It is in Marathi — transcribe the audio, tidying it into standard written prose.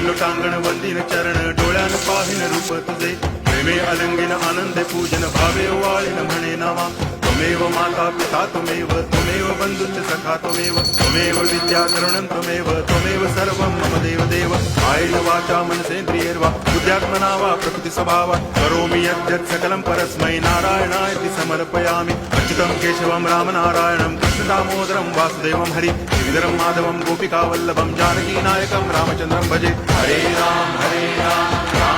लोटांगण वंदिन चरण डोळ्यान पाहिन रूप तुझे प्रेमे अलंगिन आनंदे पूजन भावे वाळीन म्हणे नामा त्वमेव माता पिता त्वमेव बंधुश्च सखा त्वमेव विद्या करुणं त्वमेव सर्वं मम देव कायेन वाचा मनसेन्द्रियैर्वा बुद्ध्यात्मना वा प्रकृति स्वभावात् करोमि यद्यत् सकलं परस्मै नारायणायति समर्पयामि अच्युतं केशवं रामनारायणं कृष्णदामोदरं वासुदेवं हरि श्रीधरं माधवं गोपिकावल्लभं जानकीनायकं रामचन्द्रं भजे हरे राम